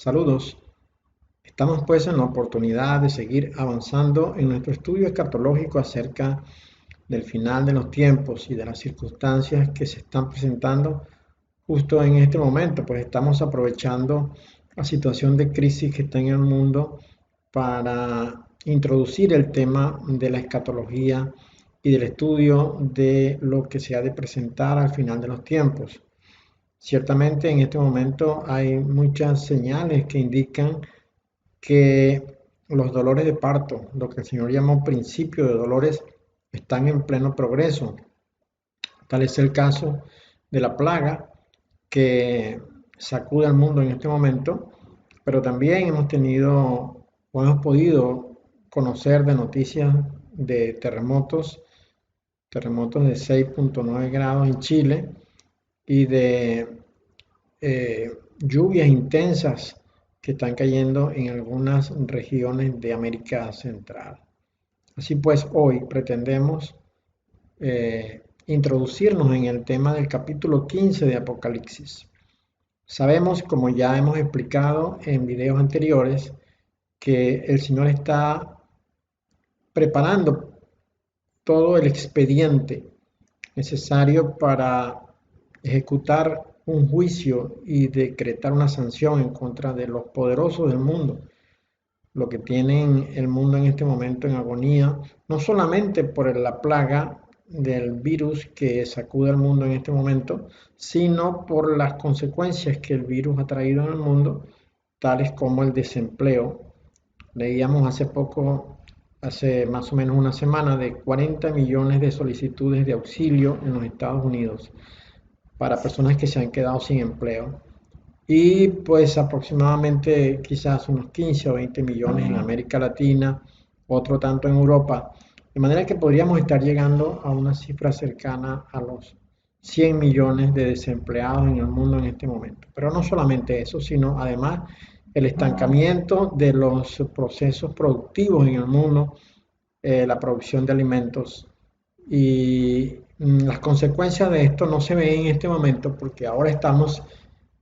Saludos. Estamos pues en la oportunidad de seguir avanzando en nuestro estudio escatológico acerca del final de los tiempos y de las circunstancias que se están presentando justo en este momento, pues estamos aprovechando la situación de crisis que está en el mundo para introducir el tema de la escatología y del estudio de lo que se ha de presentar al final de los tiempos. Ciertamente en este momento hay muchas señales que indican que los dolores de parto, lo que el Señor llamó principio de dolores, están en pleno progreso. Tal es el caso de la plaga que sacude al mundo en este momento, pero también hemos tenido o hemos podido conocer de noticias de terremotos de 6.9 grados en Chile y de lluvias intensas que están cayendo en algunas regiones de América Central. Así pues, hoy pretendemos introducirnos en el tema del capítulo 15 de Apocalipsis. Sabemos, como ya hemos explicado en videos anteriores, que el Señor está preparando todo el expediente necesario para ejecutar un juicio y decretar una sanción en contra de los poderosos del mundo, lo que tienen el mundo en este momento en agonía, no solamente por la plaga del virus que sacude al mundo en este momento, sino por las consecuencias que el virus ha traído en el mundo, tales como el desempleo. Leíamos hace más o menos una semana, de 40 millones de solicitudes de auxilio en los Estados Unidos para personas que se han quedado sin empleo. Y pues aproximadamente quizás unos 15 o 20 millones en América Latina, otro tanto en Europa, de manera que podríamos estar llegando a una cifra cercana a los 100 millones de desempleados en el mundo en este momento. Pero no solamente eso, sino además el estancamiento de los procesos productivos en el mundo, la producción de alimentos y las consecuencias de esto no se ven en este momento porque ahora estamos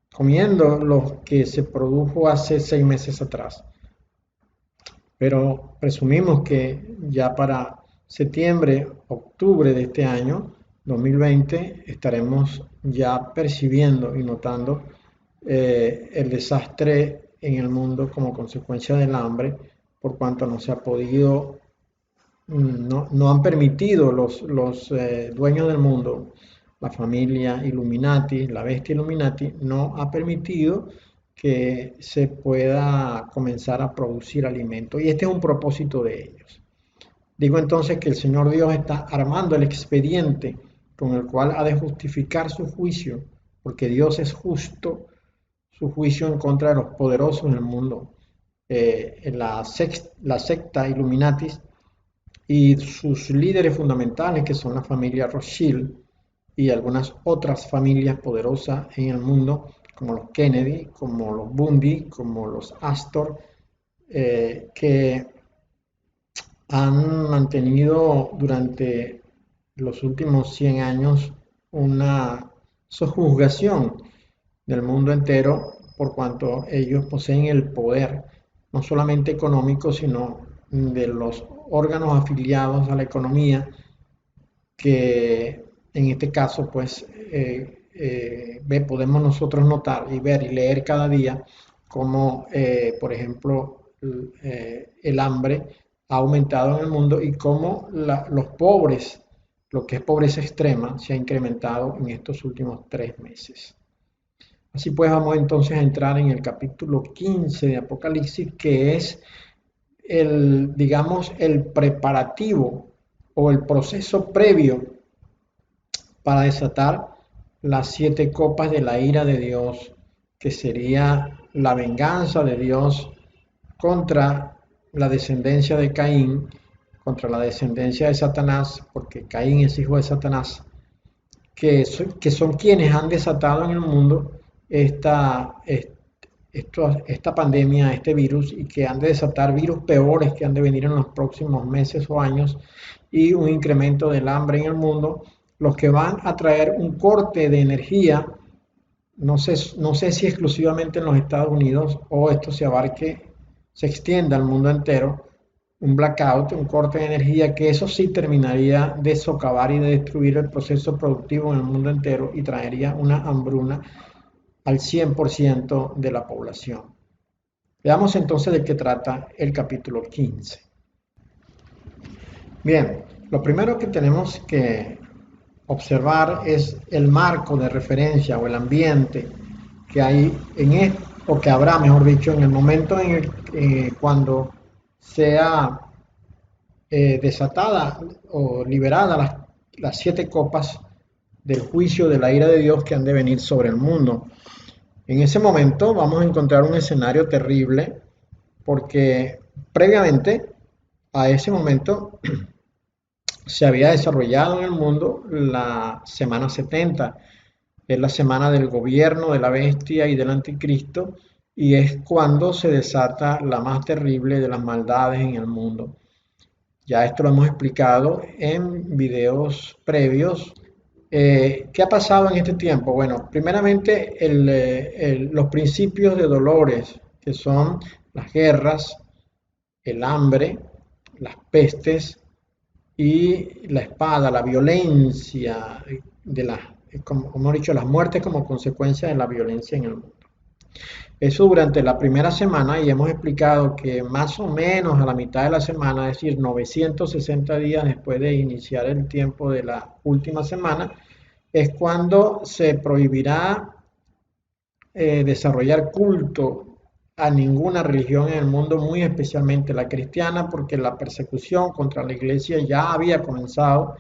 comiendo lo que se produjo hace 6 meses atrás. Pero presumimos que ya para septiembre, octubre de este año, 2020, estaremos ya percibiendo y notando el desastre en el mundo como consecuencia del hambre, por cuanto no se ha podido, no han permitido los dueños del mundo, la familia Illuminati, la bestia Illuminati, no ha permitido que se pueda comenzar a producir alimento. Y este es un propósito de ellos. Digo entonces que el Señor Dios está armando el expediente con el cual ha de justificar su juicio, porque Dios es justo, su juicio en contra de los poderosos del mundo. La secta Illuminatis y sus líderes fundamentales, que son la familia Rothschild y algunas otras familias poderosas en el mundo, como los Kennedy, como los Bundy, como los Astor, que han mantenido durante los últimos 100 años una sojuzgación del mundo entero, por cuanto ellos poseen el poder, no solamente económico, sino de los órganos afiliados a la economía, que en este caso pues podemos nosotros notar y ver y leer cada día como por ejemplo el hambre ha aumentado en el mundo y cómo los pobres, lo que es pobreza extrema, se ha incrementado en estos últimos 3 meses. Así pues, vamos entonces a entrar en el capítulo 15 de Apocalipsis, que es digamos, el preparativo o el proceso previo para desatar las 7 copas de la ira de Dios, que sería la venganza de Dios contra la descendencia de Caín, contra la descendencia de Satanás, porque Caín es hijo de Satanás, que son quienes han desatado en el mundo esta pandemia, este virus, y que han de desatar virus peores que han de venir en los próximos meses o años, y un incremento del hambre en el mundo, los que van a traer un corte de energía no sé si exclusivamente en los Estados Unidos o esto se extienda al mundo entero, un blackout, un corte de energía, que eso sí terminaría de socavar y de destruir el proceso productivo en el mundo entero y traería una hambruna al 100% de la población. Veamos entonces de qué trata el capítulo 15. Bien, lo primero que tenemos que observar es el marco de referencia o el ambiente que hay o que habrá, mejor dicho, en el momento en cuando sea desatada o liberada las 7 copas del juicio de la ira de Dios que han de venir sobre el mundo. En ese momento vamos a encontrar un escenario terrible porque previamente a ese momento se había desarrollado en el mundo la semana 70, es la semana del gobierno de la bestia y del anticristo, y es cuando se desata la más terrible de las maldades en el mundo. Ya esto lo hemos explicado en videos previos. ¿Qué ha pasado en este tiempo? Bueno, primeramente los principios de dolores, que son las guerras, el hambre, las pestes y la espada, la violencia, como he dicho, las muertes como consecuencia de la violencia en el mundo. Eso durante la primera semana y hemos explicado que más o menos a la mitad de la semana, es decir, 960 días después de iniciar el tiempo de la última semana, es cuando se prohibirá desarrollar culto a ninguna religión en el mundo, muy especialmente la cristiana, porque la persecución contra la iglesia ya había comenzado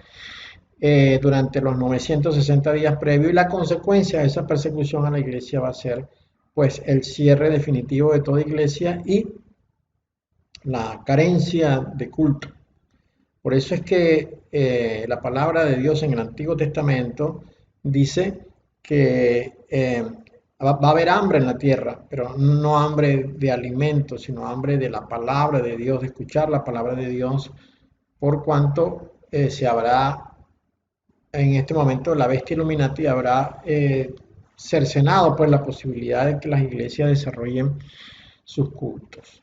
durante los 960 días previos y la consecuencia de esa persecución a la iglesia va a ser pues el cierre definitivo de toda iglesia y la carencia de culto. Por eso es que la palabra de Dios en el Antiguo Testamento dice que va a haber hambre en la tierra, pero no hambre de alimentos, sino hambre de la palabra de Dios, de escuchar la palabra de Dios, por cuanto se habrá en este momento la bestia Illuminati habrá cercenado pues la posibilidad de que las iglesias desarrollen sus cultos.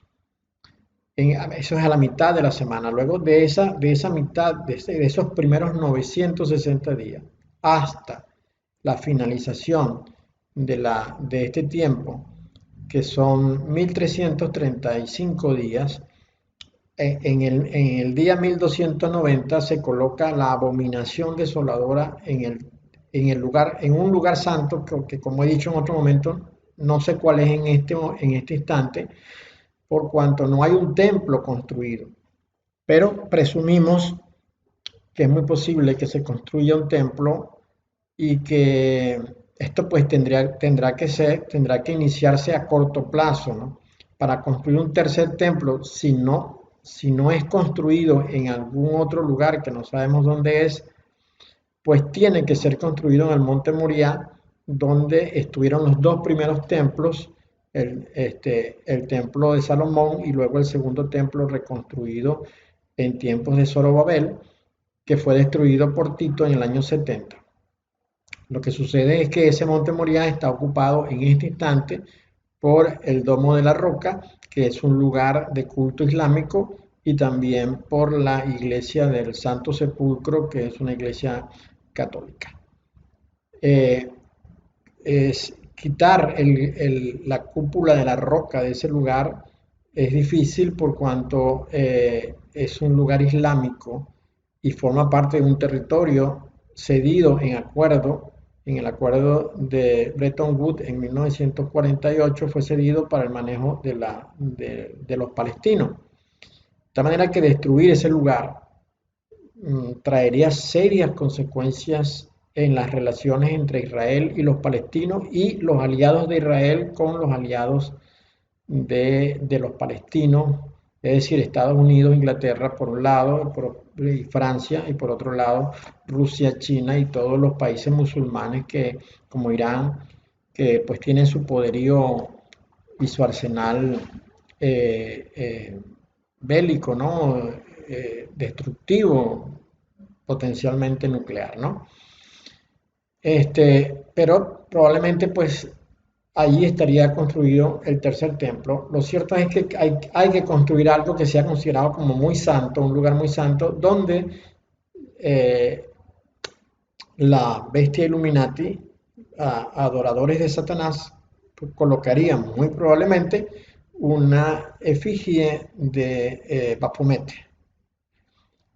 Eso es a la mitad de la semana. Luego de esa mitad, de esos primeros 960 días, hasta la finalización de este tiempo, que son 1335 días, en el día 1290 se coloca la abominación desoladora en el lugar, en un lugar santo que, como he dicho en otro momento, no sé cuál es en este instante, por cuanto no hay un templo construido. Pero presumimos que es muy posible que se construya un templo y que esto pues tendrá que iniciarse a corto plazo, ¿no? Para construir un tercer templo, si no es construido en algún otro lugar que no sabemos dónde es, pues tiene que ser construido en el monte Moriah, donde estuvieron los dos primeros templos, el templo de Salomón y luego el segundo templo reconstruido en tiempos de Zorobabel, que fue destruido por Tito en el año 70. Lo que sucede es que ese monte Moriah está ocupado en este instante por el Domo de la Roca, que es un lugar de culto islámico, y también por la iglesia del Santo Sepulcro, que es una iglesia católica. Es quitar la cúpula de la roca de ese lugar es difícil por cuanto es un lugar islámico y forma parte de un territorio cedido en el acuerdo de Bretton Woods en 1948 fue cedido para el manejo de los palestinos. De tal manera que destruir ese lugar traería serias consecuencias en las relaciones entre Israel y los palestinos y los aliados de Israel con los aliados de los palestinos, es decir, Estados Unidos, Inglaterra por un lado, y Francia, y por otro lado Rusia, China y todos los países musulmanes que, como Irán, que pues tienen su poderío y su arsenal bélico, ¿no? Destructivo, potencialmente nuclear, ¿no? Pero probablemente pues allí estaría construido el tercer templo. Lo cierto es que hay que construir algo que sea considerado como muy santo, un lugar muy santo, donde eh, la bestia Illuminati, adoradores de Satanás, pues, colocarían muy probablemente una efigie de Baphomet.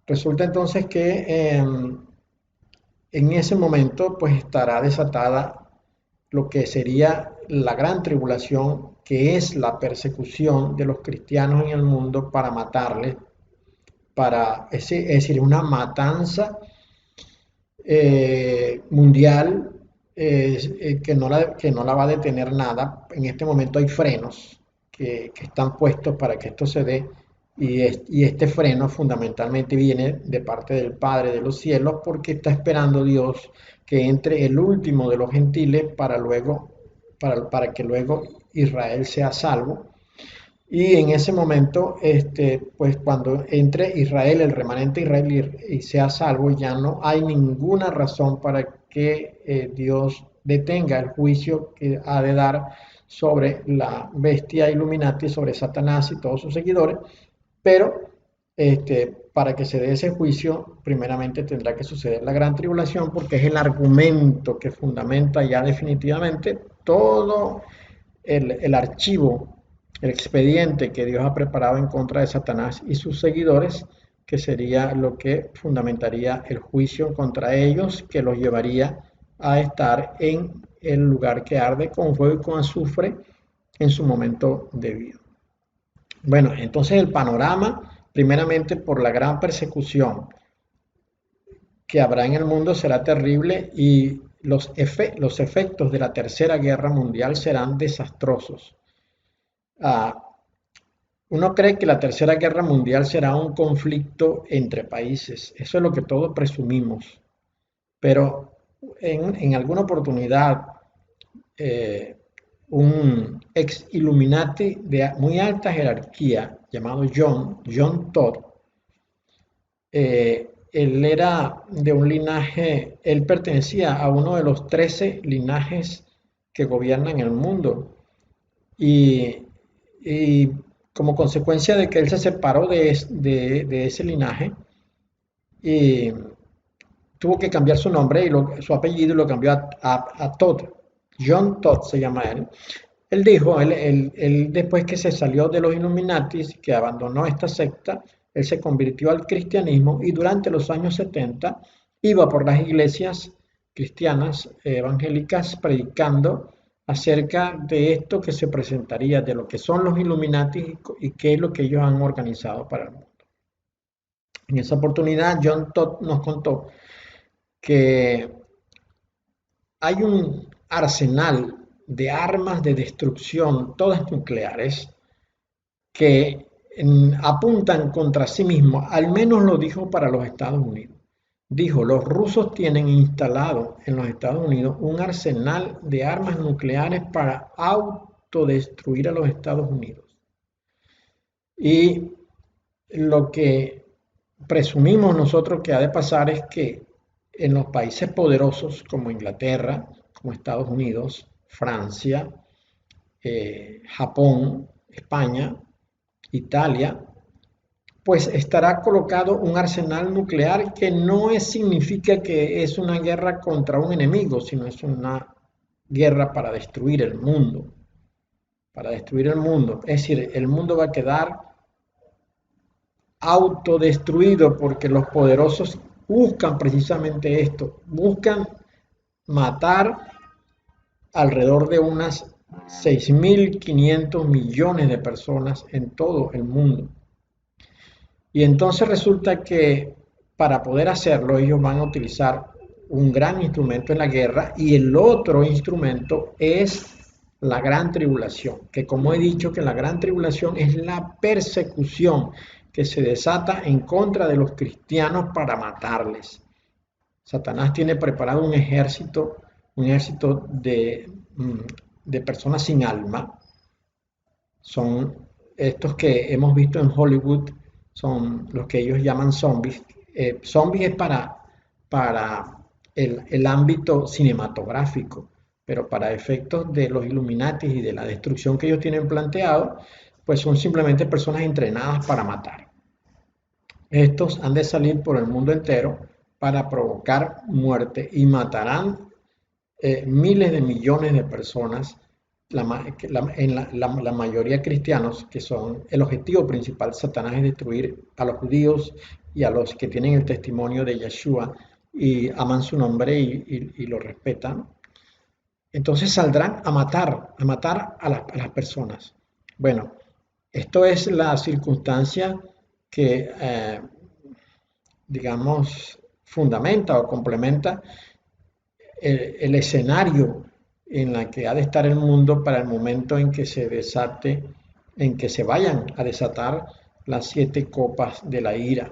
Resulta entonces que en ese momento pues estará desatada lo que sería la gran tribulación, que es la persecución de los cristianos en el mundo para matarles, es decir, una matanza mundial que no la va a detener nada. En este momento hay frenos que están puestos para que esto se dé y este freno fundamentalmente viene de parte del Padre de los cielos porque está esperando Dios que entre el último de los gentiles para que luego Israel sea salvo. Y en ese momento, pues cuando entre Israel, el remanente Israel y sea salvo, ya no hay ninguna razón para que Dios detenga el juicio que ha de dar sobre la bestia Illuminati, sobre Satanás y todos sus seguidores, pero para que se dé ese juicio, primeramente tendrá que suceder la gran tribulación, porque es el argumento que fundamenta ya definitivamente todo el archivo, el expediente que Dios ha preparado en contra de Satanás y sus seguidores, que sería lo que fundamentaría el juicio contra ellos, que los llevaría a estar en el lugar que arde con fuego y con azufre en su momento debido. Bueno, entonces el panorama, primeramente por la gran persecución que habrá en el mundo, será terrible y los efectos de la Tercera Guerra Mundial serán desastrosos. Ah, uno cree que la Tercera Guerra Mundial será un conflicto entre países, eso es lo que todos presumimos, pero en alguna oportunidad eh, un ex Illuminati de muy alta jerarquía llamado John Todd, él era de un linaje, él pertenecía a uno de los 13 linajes que gobiernan el mundo. Y, y como consecuencia de que él se separó de ese linaje, y tuvo que cambiar su nombre y su apellido y lo cambió a Todd. John Todd se llama él. Él dijo, él después que se salió de los Illuminatis, que abandonó esta secta, él se convirtió al cristianismo y durante los años 70 iba por las iglesias cristianas evangélicas predicando acerca de esto que se presentaría, de lo que son los Illuminati y qué es lo que ellos han organizado para el mundo. En esa oportunidad, John Todd nos contó que hay un arsenal de armas de destrucción, todas nucleares, que apuntan contra sí mismos, al menos lo dijo para los Estados Unidos. Dijo, los rusos tienen instalado en los Estados Unidos un arsenal de armas nucleares para autodestruir a los Estados Unidos. Y lo que presumimos nosotros que ha de pasar es que en los países poderosos como Inglaterra, como Estados Unidos, Francia, Japón, España, Italia, pues estará colocado un arsenal nuclear que no significa que es una guerra contra un enemigo, sino es una guerra para destruir el mundo. Para destruir el mundo. Es decir, el mundo va a quedar autodestruido porque los poderosos buscan precisamente esto, buscan matar alrededor de unas 6.500 millones de personas en todo el mundo. Y entonces resulta que para poder hacerlo ellos van a utilizar un gran instrumento en la guerra y el otro instrumento es la gran tribulación, que como he dicho que la gran tribulación es la persecución que se desata en contra de los cristianos para matarles. Satanás tiene preparado un ejército de personas sin alma. Son estos que hemos visto en Hollywood, son los que ellos llaman zombies. Zombies es para el ámbito cinematográfico, pero para efectos de los Illuminati y de la destrucción que ellos tienen planteado, pues son simplemente personas entrenadas para matar. Estos han de salir por el mundo entero para provocar muerte y matarán miles de millones de personas, la mayoría cristianos, que son el objetivo principal de Satanás es destruir a los judíos y a los que tienen el testimonio de Yeshua y aman su nombre y lo respetan. Entonces saldrán a matar a las personas. Bueno, esto es la circunstancia que, digamos, fundamenta o complementa el escenario en la que ha de estar el mundo para el momento en que se desate, en que se vayan a desatar las 7 copas de la ira.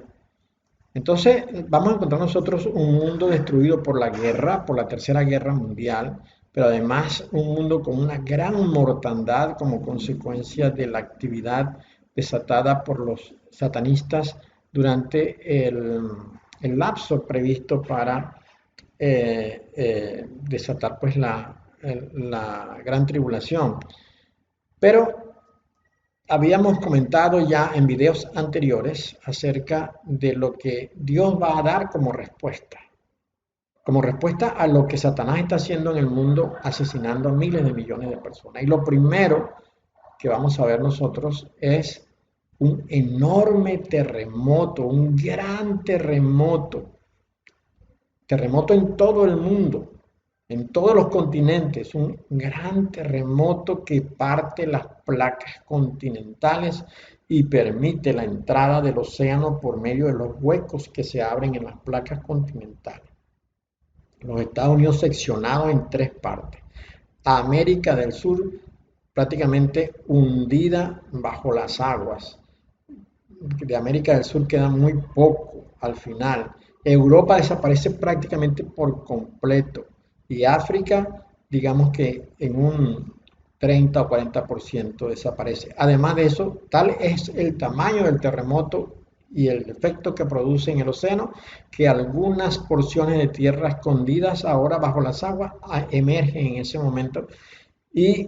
Entonces vamos a encontrar nosotros un mundo destruido por la guerra, por la Tercera Guerra Mundial, pero además un mundo con una gran mortandad como consecuencia de la actividad desatada por los satanistas durante el lapso previsto para desatar pues la gran tribulación. Pero habíamos comentado ya en videos anteriores acerca de lo que Dios va a dar como respuesta a lo que Satanás está haciendo en el mundo, asesinando a miles de millones de personas. Y lo primero que vamos a ver nosotros es un enorme terremoto, un gran terremoto en todo el mundo, en todos los continentes, un gran terremoto que parte las placas continentales y permite la entrada del océano por medio de los huecos que se abren en las placas continentales. Los Estados Unidos seccionados en 3 partes. América del Sur prácticamente hundida bajo las aguas. De América del Sur queda muy poco al final. Europa desaparece prácticamente por completo y África, digamos que en un 30 o 40% desaparece. Además de eso, tal es el tamaño del terremoto y el efecto que produce en el océano, que algunas porciones de tierra escondidas ahora bajo las aguas emergen en ese momento y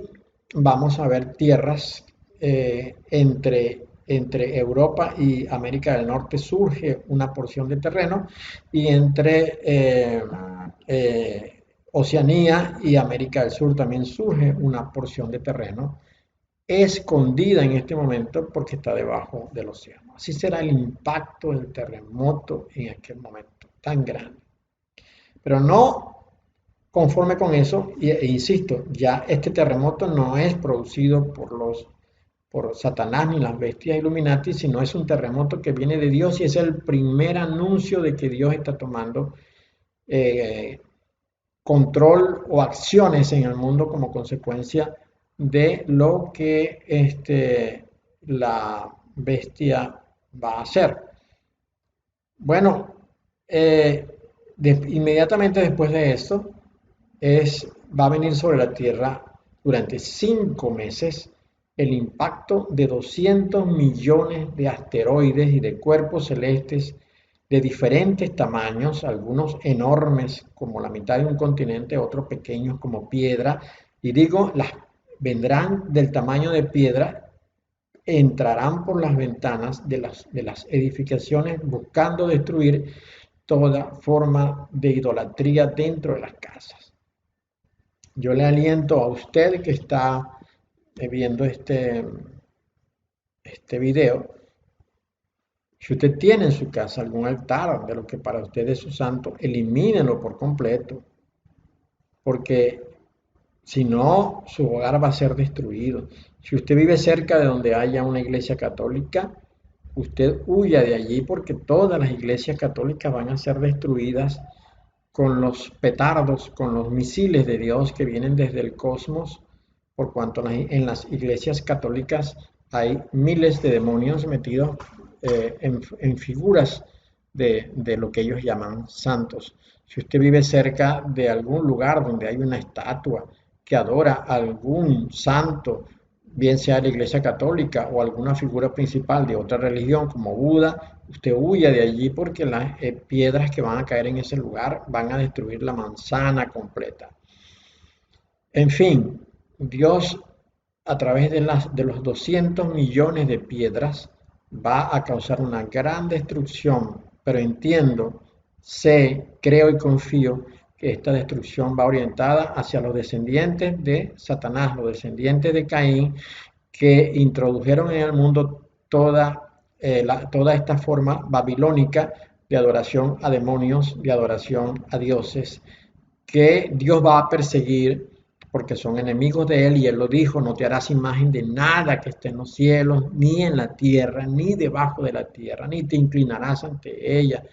vamos a ver tierras entre Europa y América del Norte surge una porción de terreno y entre Oceanía y América del Sur también surge una porción de terreno escondida en este momento porque está debajo del océano. Así será el impacto del terremoto en aquel momento tan grande. Pero no conforme con eso, e insisto, ya este terremoto no es producido por Satanás ni las bestias Illuminati, sino es un terremoto que viene de Dios y es el primer anuncio de que Dios está tomando control o acciones en el mundo como consecuencia de lo que la bestia va a hacer. Bueno, inmediatamente después de esto, va a venir sobre la Tierra durante 5 meses el impacto de 200 millones de asteroides y de cuerpos celestes de diferentes tamaños, algunos enormes como la mitad de un continente, otros pequeños como piedra, y digo, vendrán del tamaño de piedra, entrarán por las ventanas de las edificaciones buscando destruir toda forma de idolatría dentro de las casas. Yo le aliento a usted que está viendo este video, si usted tiene en su casa algún altar de lo que para usted es su santo, elimínelo por completo, porque si no, su hogar va a ser destruido. Si usted vive cerca de donde haya una iglesia católica, usted huya de allí porque todas las iglesias católicas van a ser destruidas con los petardos, con los misiles de Dios que vienen desde el cosmos, por cuanto en las iglesias católicas hay miles de demonios metidos en figuras de lo que ellos llaman santos. Si usted vive cerca de algún lugar donde hay una estatua que adora a algún santo bien sea la Iglesia Católica o alguna figura principal de otra religión como Buda, usted huya de allí porque las piedras que van a caer en ese lugar van a destruir la manzana completa. En fin, Dios a través de los 200 millones de piedras va a causar una gran destrucción, pero entiendo, sé, creo y confío que esta destrucción va orientada hacia los descendientes de Satanás, los descendientes de Caín, que introdujeron en el mundo toda esta forma babilónica de adoración a demonios, de adoración a dioses, que Dios va a perseguir porque son enemigos de él y él lo dijo, no te harás imagen de nada que esté en los cielos, ni en la tierra, ni debajo de la tierra, ni te inclinarás ante ella,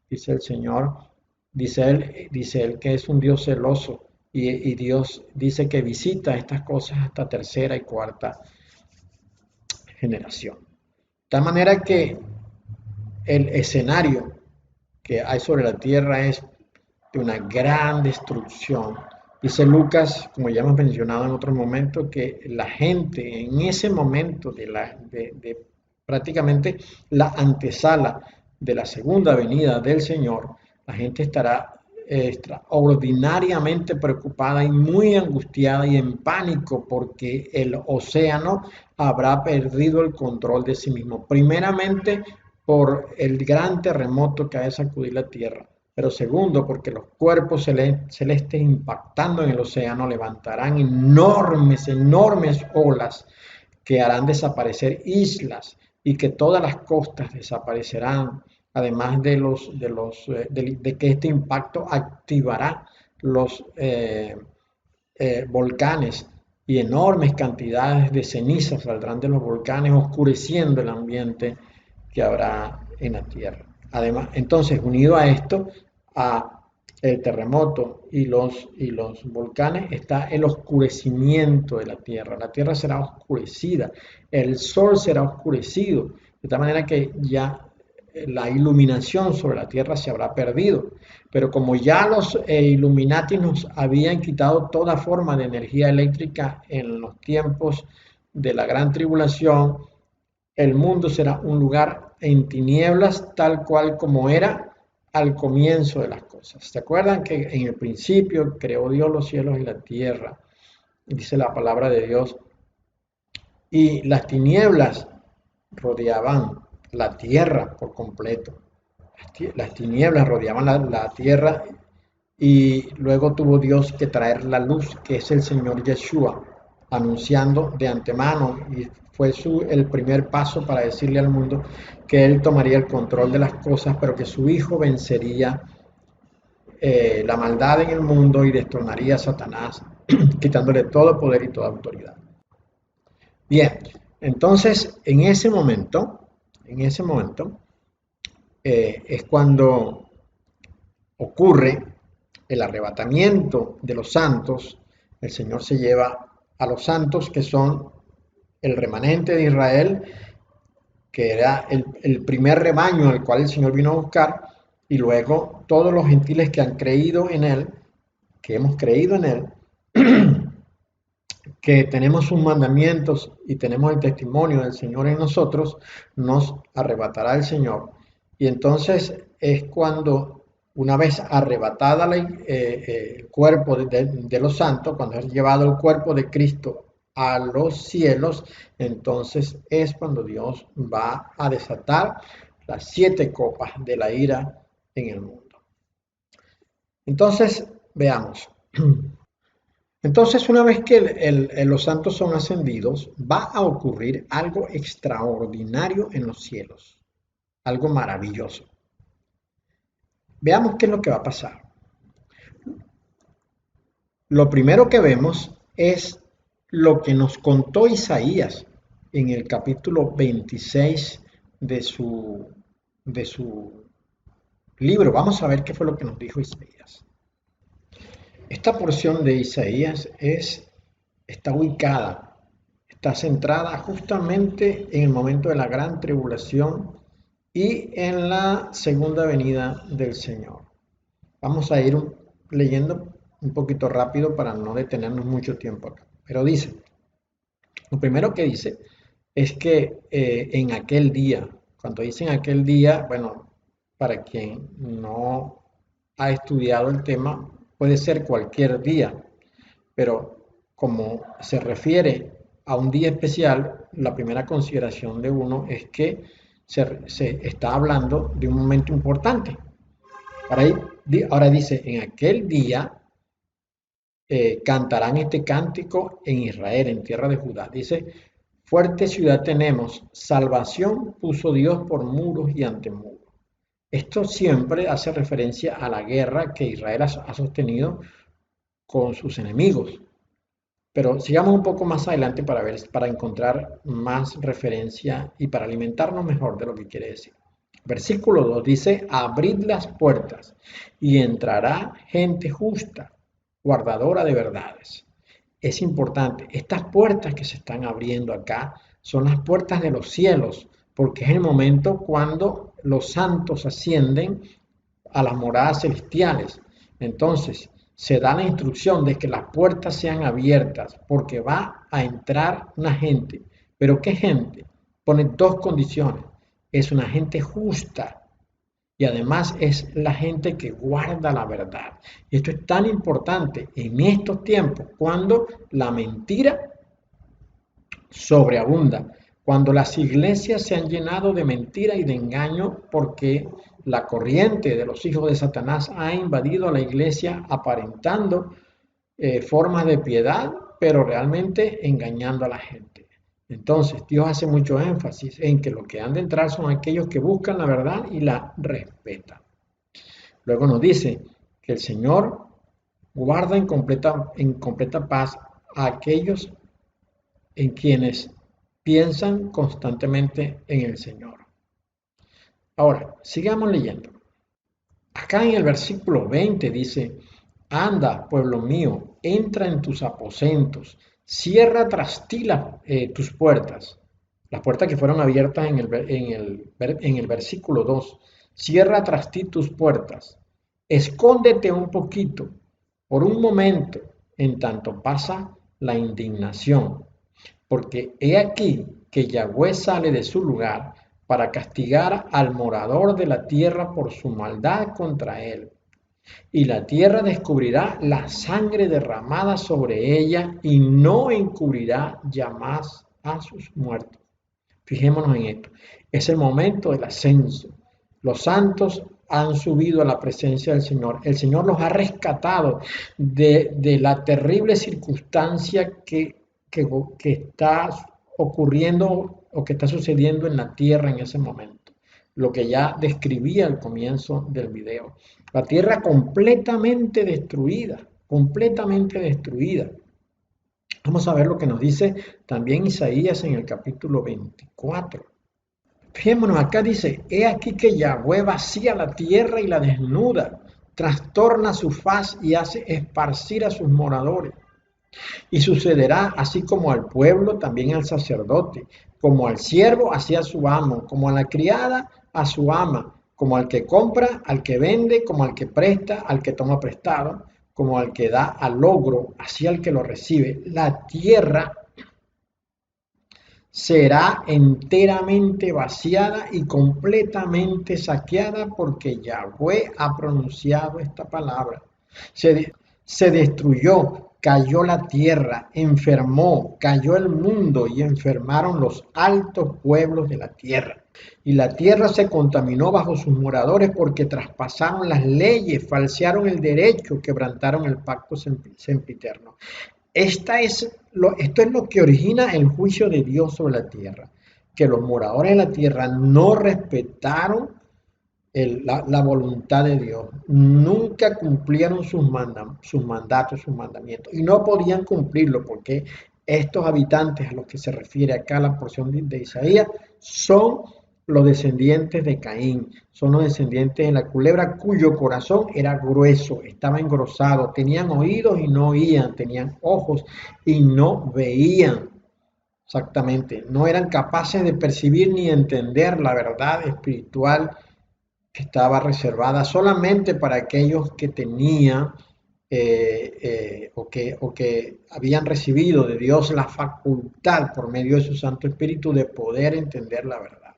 dice el Señor. Dice él que es un Dios celoso y Dios dice que visita estas cosas hasta tercera y cuarta generación. De tal manera que el escenario que hay sobre la tierra es de una gran destrucción. Dice Lucas, como ya hemos mencionado en otro momento, que la gente en ese momento de prácticamente la antesala de la segunda venida del Señor, la gente estará extraordinariamente preocupada y muy angustiada y en pánico porque el océano habrá perdido el control de sí mismo. Primeramente por el gran terremoto que ha de sacudir la tierra, pero segundo porque los cuerpos celestes impactando en el océano levantarán enormes, enormes olas que harán desaparecer islas y que todas las costas desaparecerán, además de que este impacto activará los volcanes y enormes cantidades de cenizas saldrán de los volcanes, oscureciendo el ambiente que habrá en la tierra. Además, entonces, unido a esto, a el terremoto y los volcanes, está el oscurecimiento de la tierra. La tierra será oscurecida, el sol será oscurecido, de tal manera que ya la iluminación sobre la tierra se habrá perdido. Pero como ya los Illuminati nos habían quitado toda forma de energía eléctrica en los tiempos de la gran tribulación, el mundo será un lugar en tinieblas tal cual como era al comienzo de las cosas. ¿Se acuerdan que en el principio creó Dios los cielos y la tierra? Dice la palabra de Dios. Y las tinieblas rodeaban la tierra por completo. Las tinieblas rodeaban la tierra y luego tuvo Dios que traer la luz, que es el Señor Yeshua, anunciando de antemano, y fue el primer paso para decirle al mundo que Él tomaría el control de las cosas, pero que su Hijo vencería la maldad en el mundo y destronaría a Satanás, quitándole todo poder y toda autoridad. Bien, entonces en ese momento es cuando ocurre el arrebatamiento de los santos. El Señor se lleva a los santos que son el remanente de Israel, que era el primer rebaño al cual el Señor vino a buscar, y luego todos los gentiles que han creído en Él, que hemos creído en Él, que tenemos sus mandamientos y tenemos el testimonio del Señor en nosotros, nos arrebatará el Señor. Y entonces es cuando, una vez arrebatada el cuerpo de los santos, cuando es llevado el cuerpo de Cristo a los cielos, entonces es cuando Dios va a desatar las 7 copas de la ira en el mundo. Entonces, veamos. Entonces, una vez que los santos son ascendidos, va a ocurrir algo extraordinario en los cielos, algo maravilloso. Veamos qué es lo que va a pasar. Lo primero que vemos es lo que nos contó Isaías en el capítulo 26 de su libro. Vamos a ver qué fue lo que nos dijo Isaías. Esta porción de Isaías está ubicada, está centrada justamente en el momento de la gran tribulación y en la segunda venida del Señor. Vamos a ir leyendo un poquito rápido para no detenernos mucho tiempo acá. Pero dice, Lo primero que dice es que en aquel día, cuando dicen aquel día, bueno, para quien no ha estudiado el tema, puede ser cualquier día, pero como se refiere a un día especial, la primera consideración de uno es que se está hablando de un momento importante. Ahora dice, en aquel día cantarán este cántico en Israel, en tierra de Judá. Dice, fuerte ciudad tenemos, salvación puso Dios por muros y ante muros. Esto siempre hace referencia a la guerra que Israel ha sostenido con sus enemigos. Pero sigamos un poco más adelante para ver, para encontrar más referencia y para alimentarnos mejor de lo que quiere decir. Versículo 2 dice, abrid las puertas y entrará gente justa, guardadora de verdades. Es importante, estas puertas que se están abriendo acá son las puertas de los cielos, porque es el momento cuando los santos ascienden a las moradas celestiales. Entonces, se da la instrucción de que las puertas sean abiertas porque va a entrar una gente. ¿Pero qué gente? Pone dos condiciones. Es una gente justa y además es la gente que guarda la verdad. Esto es tan importante en estos tiempos cuando la mentira sobreabunda, cuando las iglesias se han llenado de mentira y de engaño porque la corriente de los hijos de Satanás ha invadido a la iglesia aparentando formas de piedad, pero realmente engañando a la gente. Entonces, Dios hace mucho énfasis en que los que han de entrar son aquellos que buscan la verdad y la respetan. Luego nos dice que el Señor guarda en completa paz a aquellos en quienes piensan constantemente en el Señor. Ahora, sigamos leyendo. Acá en el versículo 20 dice, anda, pueblo mío, entra en tus aposentos, cierra tras ti tus puertas. Las puertas que fueron abiertas en el versículo 2. Cierra tras ti tus puertas. Escóndete un poquito, por un momento, en tanto pasa la indignación. Porque he aquí que Yahweh sale de su lugar para castigar al morador de la tierra por su maldad contra él. Y la tierra descubrirá la sangre derramada sobre ella y no encubrirá ya más a sus muertos. Fijémonos en esto. Es el momento del ascenso. Los santos han subido a la presencia del Señor. El Señor los ha rescatado de la terrible circunstancia que está ocurriendo o que está sucediendo en la tierra en ese momento. Lo que ya describía al comienzo del video. La tierra completamente destruida, completamente destruida. Vamos a ver lo que nos dice también Isaías en el capítulo 24. Fijémonos, acá dice, he aquí que Yahweh vacía la tierra y la desnuda, trastorna su faz y hace esparcir a sus moradores. Y sucederá así como al pueblo, también al sacerdote, como al siervo, así a su amo, como a la criada, a su ama, como al que compra, al que vende, como al que presta, al que toma prestado, como al que da al logro, así al que lo recibe. La tierra será enteramente vaciada y completamente saqueada porque Yahweh ha pronunciado esta palabra. Se destruyó, cayó la tierra, enfermó, cayó el mundo y enfermaron los altos pueblos de la tierra. Y la tierra se contaminó bajo sus moradores porque traspasaron las leyes, falsearon el derecho, quebrantaron el pacto sempiterno. Esto es lo que origina el juicio de Dios sobre la tierra, que los moradores de la tierra no respetaron la voluntad de Dios, nunca cumplieron sus mandatos, sus mandamientos, y no podían cumplirlo porque estos habitantes a los que se refiere acá la porción de Isaías son los descendientes de Caín, son los descendientes de la culebra cuyo corazón era grueso, estaba engrosado, tenían oídos y no oían, tenían ojos y no veían. Exactamente, no eran capaces de percibir ni entender la verdad espiritual que estaba reservada solamente para aquellos que tenían o que habían recibido de Dios la facultad por medio de su Santo Espíritu de poder entender la verdad.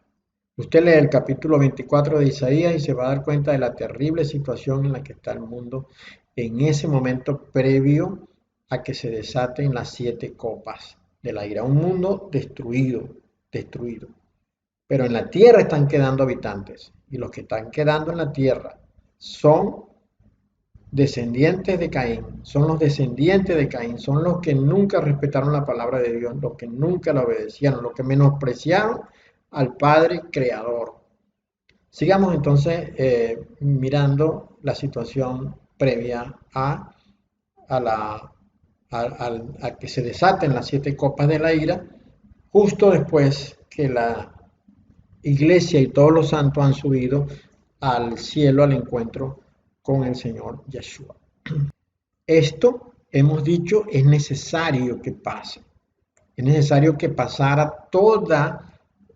Usted lee el capítulo 24 de Isaías y se va a dar cuenta de la terrible situación en la que está el mundo en ese momento previo a que se desaten las 7 copas de la ira. Un mundo destruido, destruido. Pero en la tierra están quedando habitantes y los que están quedando en la tierra son descendientes de Caín, son los descendientes de Caín, son los que nunca respetaron la palabra de Dios, los que nunca la obedecieron, los que menospreciaron al Padre Creador. Sigamos entonces mirando la situación previa a que se desaten las 7 copas de la ira, justo después que la iglesia y todos los santos han subido al cielo al encuentro con el Señor Yeshua. Esto, hemos dicho, es necesario que pase. Es necesario que pasara toda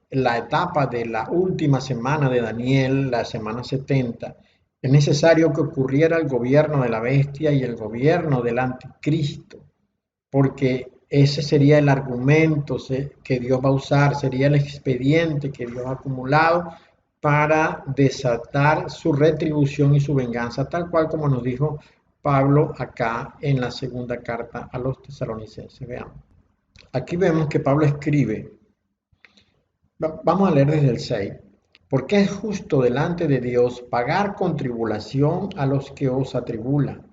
la etapa de la última semana de Daniel, la semana 70. Es necesario que ocurriera el gobierno de la bestia y el gobierno del anticristo, porque ese sería el argumento que Dios va a usar, sería el expediente que Dios ha acumulado para desatar su retribución y su venganza, tal cual como nos dijo Pablo acá en la segunda carta a los tesalonicenses. Veamos. Aquí vemos que Pablo escribe, vamos a leer desde el 6, porque es justo delante de Dios pagar con tribulación a los que os atribulan,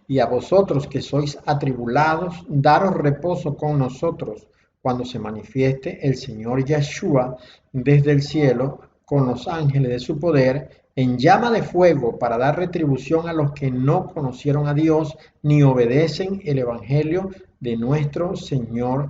y a vosotros que sois atribulados, daros reposo con nosotros, cuando se manifieste el Señor Yeshua desde el cielo, con los ángeles de su poder, en llama de fuego, para dar retribución a los que no conocieron a Dios, ni obedecen el evangelio de nuestro Señor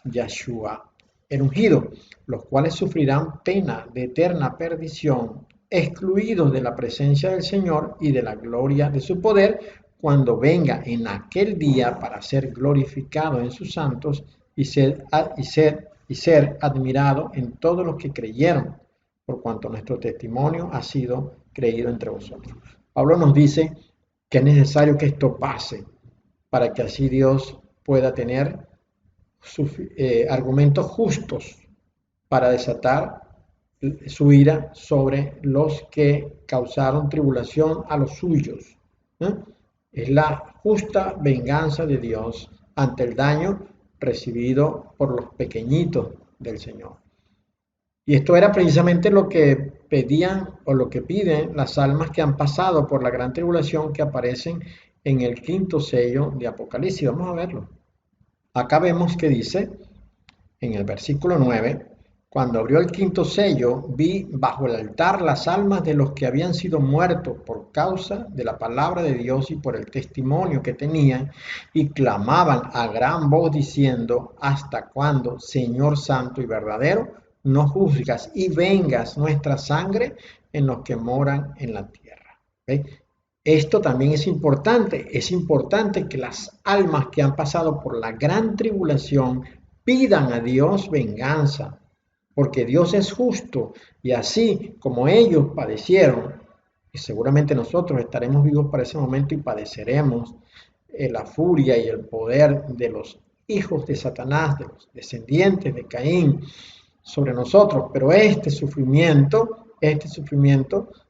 Yeshua el ungido, los cuales sufrirán pena de eterna perdición, excluidos de la presencia del Señor y de la gloria de su poder, cuando venga en aquel día para ser glorificado en sus santos y ser admirado en todos los que creyeron, por cuanto nuestro testimonio ha sido creído entre vosotros. Pablo nos dice que es necesario que esto pase para que así Dios pueda tener argumentos justos para desatar su ira sobre los que causaron tribulación a los suyos. Es la justa venganza de Dios ante el daño recibido por los pequeñitos del Señor. Y esto era precisamente lo que pedían o lo que piden las almas que han pasado por la gran tribulación que aparecen en el 5º sello de Apocalipsis. Vamos a verlo. Acá vemos que dice, en el versículo 9, cuando abrió el 5º sello, vi bajo el altar las almas de los que habían sido muertos por causa de la palabra de Dios y por el testimonio que tenían, y clamaban a gran voz diciendo, ¿hasta cuándo, Señor Santo y verdadero, no juzgas y vengas nuestra sangre en los que moran en la tierra? ¿Ve? Esto también es importante que las almas que han pasado por la gran tribulación pidan a Dios venganza, porque Dios es justo y así como ellos padecieron, y seguramente nosotros estaremos vivos para ese momento y padeceremos la furia y el poder de los hijos de Satanás, de los descendientes de Caín sobre nosotros, pero este sufrimiento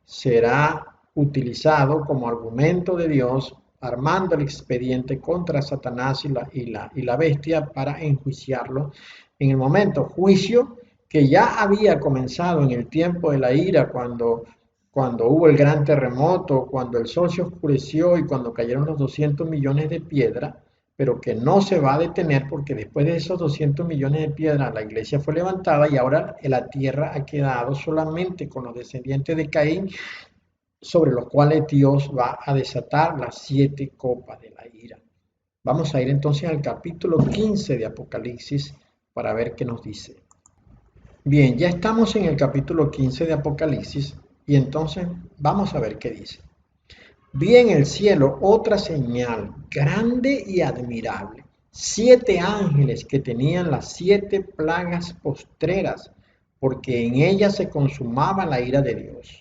será utilizado como argumento de Dios, armando el expediente contra Satanás y la bestia para enjuiciarlo en el momento. Juicio que ya había comenzado en el tiempo de la ira, cuando hubo el gran terremoto, cuando el sol se oscureció y cuando cayeron los 200 millones de piedras, pero que no se va a detener porque después de esos 200 millones de piedras la iglesia fue levantada y ahora la tierra ha quedado solamente con los descendientes de Caín, sobre los cuales Dios va a desatar las 7 copas de la ira. Vamos a ir entonces al capítulo 15 de Apocalipsis para ver qué nos dice. Bien, ya estamos en el capítulo 15 de Apocalipsis y entonces vamos a ver qué dice. Vi en el cielo otra señal grande y admirable, 7 ángeles que tenían las 7 plagas postreras, porque en ellas se consumaba la ira de Dios.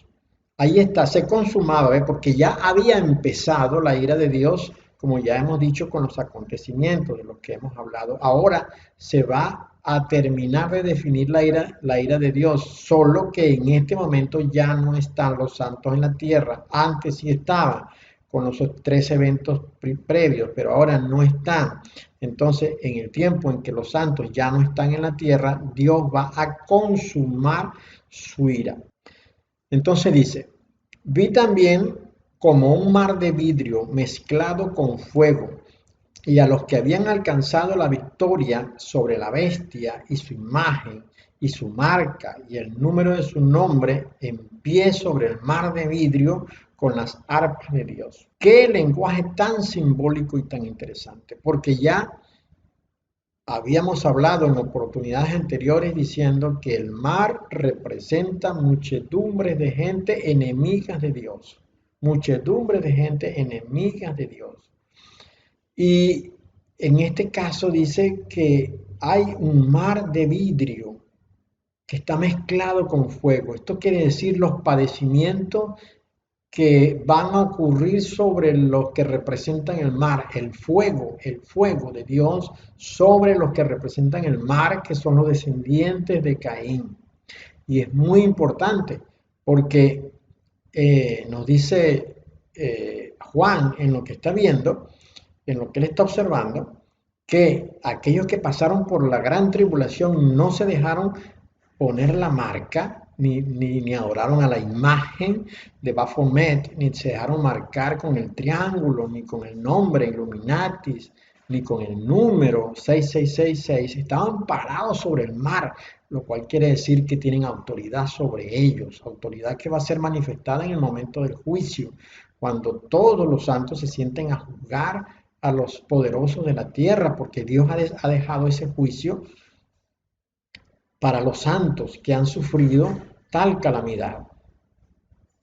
Ahí está, se consumaba, porque ya había empezado la ira de Dios como ya hemos dicho con los acontecimientos de los que hemos hablado. Ahora se va a terminar de definir la ira de Dios, solo que en este momento ya no están los santos en la tierra. Antes sí estaban con los tres eventos previos, pero ahora no están. Entonces, en el tiempo en que los santos ya no están en la tierra, Dios va a consumar su ira. Entonces dice, vi también como un mar de vidrio mezclado con fuego, y a los que habían alcanzado la victoria sobre la bestia y su imagen y su marca y el número de su nombre en pie sobre el mar de vidrio con las arpas de Dios. Qué lenguaje tan simbólico y tan interesante, porque ya habíamos hablado en oportunidades anteriores diciendo que el mar representa muchedumbres de gente enemigas de Dios, muchedumbres de gente enemigas de Dios. Y en este caso dice que hay un mar de vidrio que está mezclado con fuego. Esto quiere decir los padecimientos que van a ocurrir sobre los que representan el mar, el fuego de Dios sobre los que representan el mar, que son los descendientes de Caín. Y es muy importante porque nos dice Juan en lo que está viendo, en lo que él está observando, que aquellos que pasaron por la gran tribulación no se dejaron poner la marca, ni adoraron a la imagen de Baphomet, ni se dejaron marcar con el triángulo, ni con el nombre Illuminatis, ni con el número 6666, estaban parados sobre el mar, lo cual quiere decir que tienen autoridad sobre ellos, autoridad que va a ser manifestada en el momento del juicio, cuando todos los santos se sienten a juzgar a los poderosos de la tierra, porque Dios ha dejado ese juicio para los santos que han sufrido tal calamidad.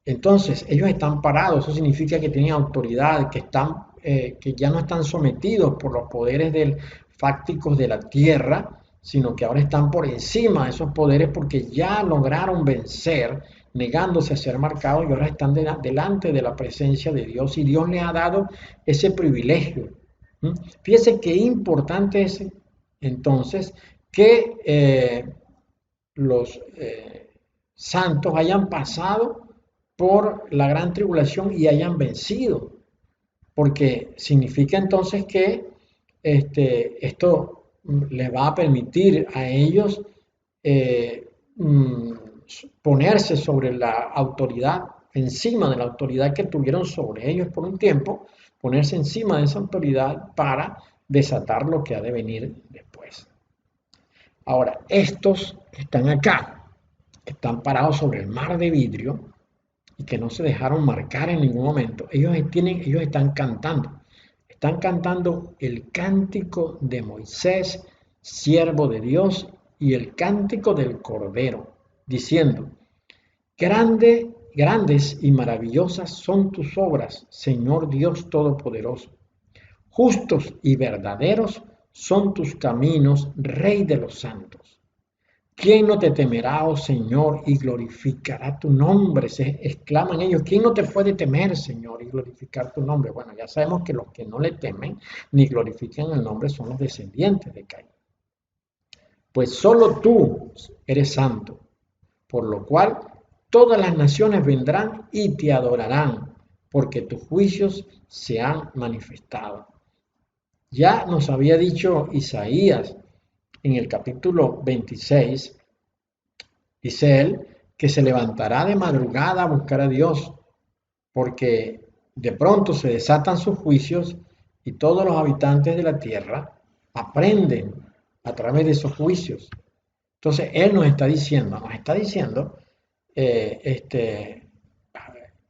Entonces, ellos están parados, eso significa que tienen autoridad, que ya no están sometidos por los poderes fácticos de la tierra, sino que ahora están por encima de esos poderes porque ya lograron vencer, negándose a ser marcados, y ahora están delante de la presencia de Dios, y Dios les ha dado ese privilegio. Fíjense qué importante es entonces que los santos hayan pasado por la gran tribulación y hayan vencido, porque significa entonces que esto les va a permitir a ellos ponerse sobre la autoridad, encima de la autoridad que tuvieron sobre ellos por un tiempo, ponerse encima de esa autoridad para desatar lo que ha de venir después. Ahora, estos que están acá, que están parados sobre el mar de vidrio y que no se dejaron marcar en ningún momento, ellos están cantando el cántico de Moisés, siervo de Dios, y el cántico del Cordero, diciendo, grandes y maravillosas son tus obras, Señor Dios Todopoderoso. Justos y verdaderos son tus caminos, Rey de los santos. ¿Quién no te temerá, oh Señor, y glorificará tu nombre? Se exclaman ellos. ¿Quién no te puede temer, Señor, y glorificar tu nombre? Bueno, ya sabemos que los que no le temen ni glorifican el nombre son los descendientes de Caín. Pues solo tú eres santo, por lo cual todas las naciones vendrán y te adorarán, porque tus juicios se han manifestado. Ya nos había dicho Isaías en el capítulo 26, dice él, que se levantará de madrugada a buscar a Dios, porque de pronto se desatan sus juicios y todos los habitantes de la tierra aprenden a través de esos juicios. Entonces él nos está diciendo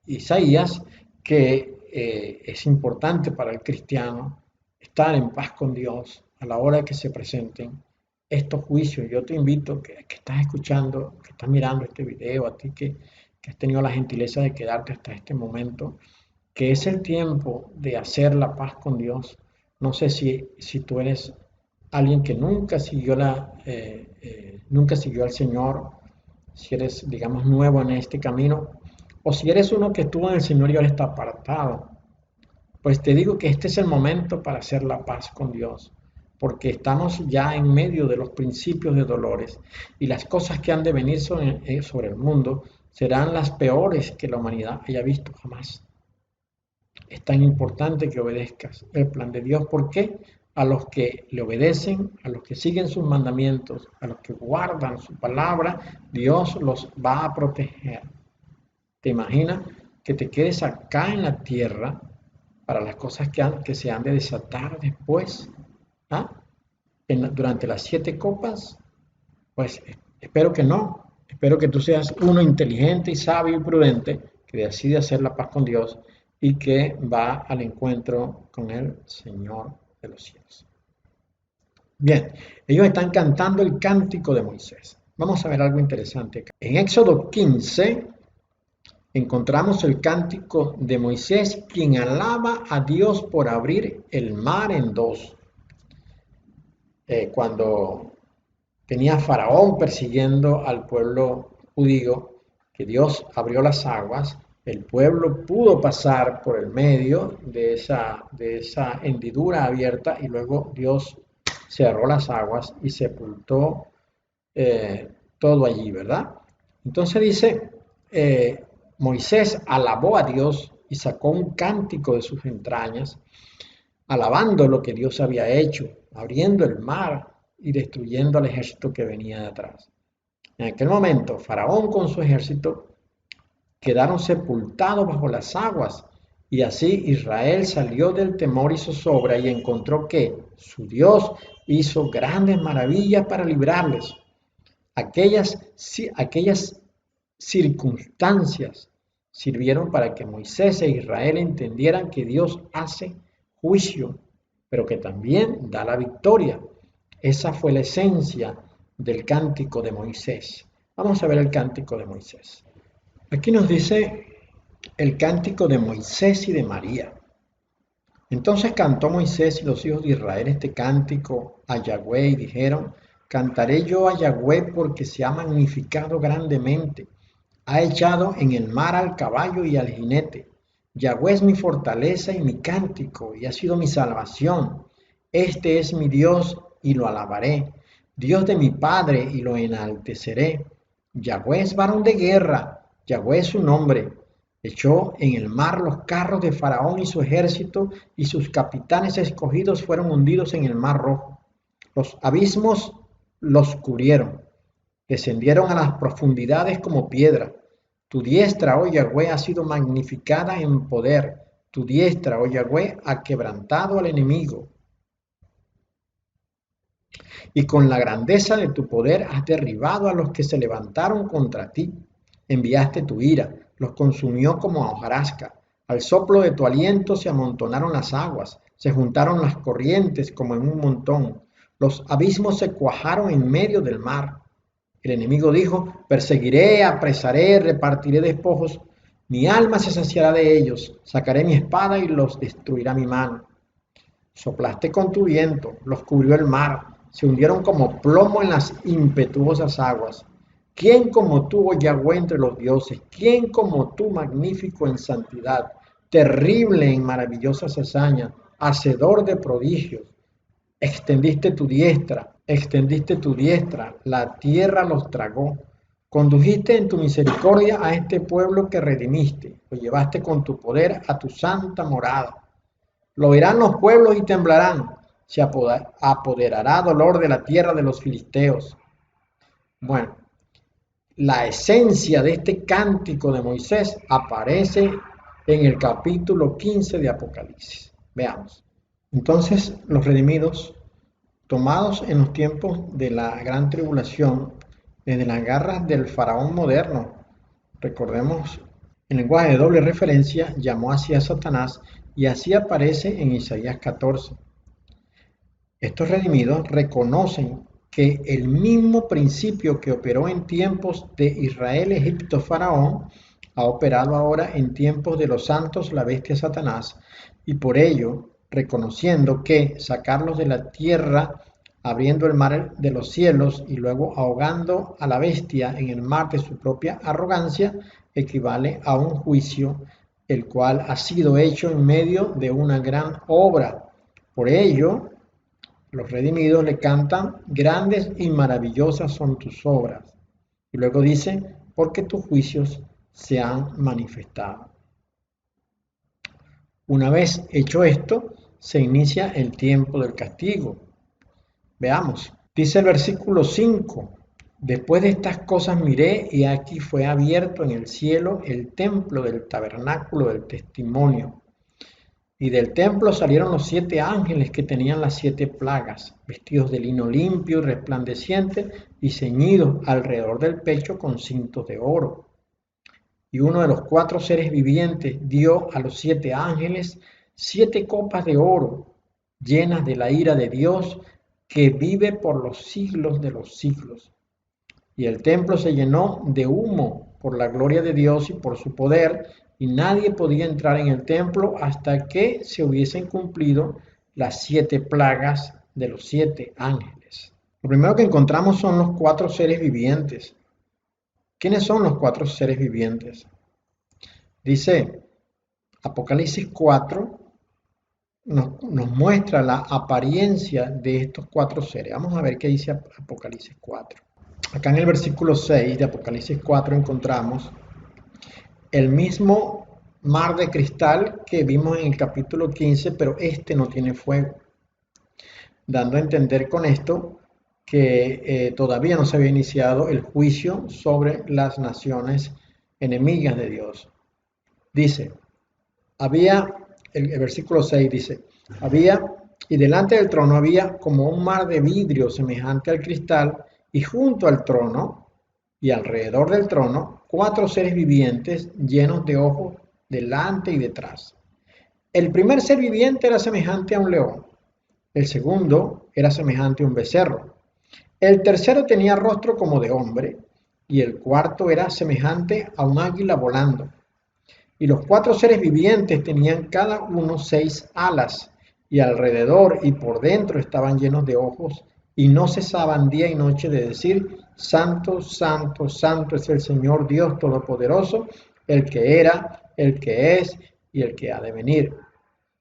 Isaías, que es importante para el cristiano estar en paz con Dios a la hora que se presenten estos juicios. Yo te invito, que estás escuchando, que estás mirando este video, a ti que has tenido la gentileza de quedarte hasta este momento, que es el tiempo de hacer la paz con Dios. No sé si tú eres alguien que nunca siguió al Señor, si eres, digamos, nuevo en este camino, o si eres uno que estuvo en el Señor y ahora está apartado. Pues te digo que este es el momento para hacer la paz con Dios, porque estamos ya en medio de los principios de dolores y las cosas que han de venir sobre el mundo serán las peores que la humanidad haya visto jamás. Es tan importante que obedezcas el plan de Dios. ¿Por qué? A los que le obedecen, a los que siguen sus mandamientos, a los que guardan su palabra, Dios los va a proteger. ¿Te imaginas que te quedes acá en la tierra para las cosas que se han de desatar después? ¿Ah? Durante las 7 copas, pues espero que no. Espero que tú seas uno inteligente y sabio y prudente que decide hacer la paz con Dios y que va al encuentro con el Señor de los cielos. Bien, ellos están cantando el cántico de Moisés. Vamos a ver algo interesante acá. En Éxodo 15 encontramos el cántico de Moisés, quien alaba a Dios por abrir el mar en dos. Cuando tenía Faraón persiguiendo al pueblo judío, que Dios abrió las aguas, el pueblo pudo pasar por el medio de esa hendidura abierta y luego Dios cerró las aguas y sepultó todo allí, ¿verdad? Entonces dice, Moisés alabó a Dios y sacó un cántico de sus entrañas, alabando lo que Dios había hecho, abriendo el mar y destruyendo al ejército que venía de atrás. En aquel momento, Faraón con su ejército quedaron sepultados bajo las aguas, y así Israel salió del temor y zozobra y encontró que su Dios hizo grandes maravillas para librarles. Aquellas circunstancias sirvieron para que Moisés e Israel entendieran que Dios hace juicio, pero que también da la victoria. Esa fue la esencia del cántico de Moisés. Vamos a ver el cántico de Moisés. Aquí nos dice el cántico de Moisés y de María. Entonces cantó Moisés y los hijos de Israel este cántico a Yahweh y dijeron: Cantaré yo a Yahweh porque se ha magnificado grandemente. Ha echado en el mar al caballo y al jinete. Yahweh es mi fortaleza y mi cántico, y ha sido mi salvación. Este es mi Dios, y lo alabaré. Dios de mi Padre, y lo enalteceré. Yahweh es varón de guerra, Yahweh es su nombre. Echó en el mar los carros de Faraón y su ejército, y sus capitanes escogidos fueron hundidos en el mar rojo. Los abismos los cubrieron, descendieron a las profundidades como piedra. Tu diestra, oh Yahweh, ha sido magnificada en poder. Tu diestra, oh Yahweh, ha quebrantado al enemigo. Y con la grandeza de tu poder has derribado a los que se levantaron contra ti. Enviaste tu ira, los consumió como a hojarasca. Al soplo de tu aliento se amontonaron las aguas, se juntaron las corrientes como en un montón. Los abismos se cuajaron en medio del mar. El enemigo dijo: perseguiré, apresaré, repartiré despojos. Mi alma se saciará de ellos. Sacaré mi espada y los destruirá mi mano. Soplaste con tu viento, los cubrió el mar. Se hundieron como plomo en las impetuosas aguas. ¿Quién como tú, oh Yahweh, entre los dioses? ¿Quién como tú, magnífico en santidad, terrible en maravillosas hazañas, hacedor de prodigios? Extendiste tu diestra, la tierra los tragó. Condujiste en tu misericordia a este pueblo que redimiste, lo llevaste con tu poder a tu santa morada. Lo verán los pueblos y temblarán, se apoderará dolor de la tierra de los filisteos. Bueno, la esencia de este cántico de Moisés aparece en el capítulo 15 de Apocalipsis. Veamos. Entonces, los redimidos, tomados en los tiempos de la gran tribulación, desde las garras del faraón moderno, recordemos, en lenguaje de doble referencia, llamó así a Satanás, y así aparece en Isaías 14. Estos redimidos reconocen que el mismo principio que operó en tiempos de Israel, Egipto, Faraón, ha operado ahora en tiempos de los santos, la bestia Satanás, y por ello, reconociendo que sacarlos de la tierra, abriendo el mar de los cielos y luego ahogando a la bestia en el mar de su propia arrogancia, equivale a un juicio el cual ha sido hecho en medio de una gran obra. Por ello, los redimidos le cantan, grandes y maravillosas son tus obras. Y luego dice, porque tus juicios se han manifestado. Una vez hecho esto, se inicia el tiempo del castigo. Veamos, dice el versículo 5, después de estas cosas miré y aquí fue abierto en el cielo el templo del tabernáculo del testimonio. Y del templo salieron los 7 ángeles que tenían las 7 plagas, vestidos de lino limpio y resplandeciente y ceñidos alrededor del pecho con cintos de oro. Y uno de los 4 seres vivientes dio a los 7 ángeles 7 copas de oro, llenas de la ira de Dios, que vive por los siglos de los siglos. Y el templo se llenó de humo por la gloria de Dios y por su poder, y nadie podía entrar en el templo hasta que se hubiesen cumplido las 7 plagas de los 7 ángeles. Lo primero que encontramos son los 4 seres vivientes. ¿Quiénes son los 4 seres vivientes? Dice Apocalipsis 4, nos muestra la apariencia de estos 4 seres. Vamos a ver qué dice Apocalipsis 4. Acá en el versículo 6 de Apocalipsis 4 encontramos el mismo mar de cristal que vimos en el capítulo 15, pero este no tiene fuego, dando a entender con esto que todavía no se había iniciado el juicio sobre las naciones enemigas de Dios. Dice, el versículo 6 dice, y delante del trono había como un mar de vidrio semejante al cristal, y junto al trono y alrededor del trono 4 seres vivientes llenos de ojos delante y detrás. El primer ser viviente era semejante a un león, el segundo era semejante a un becerro, el tercero tenía rostro como de hombre, y el cuarto era semejante a un águila volando. Y los 4 seres vivientes tenían cada uno 6 alas, y alrededor y por dentro estaban llenos de ojos, y no cesaban día y noche de decir, Santo, Santo, Santo es el Señor Dios Todopoderoso, el que era, el que es y el que ha de venir.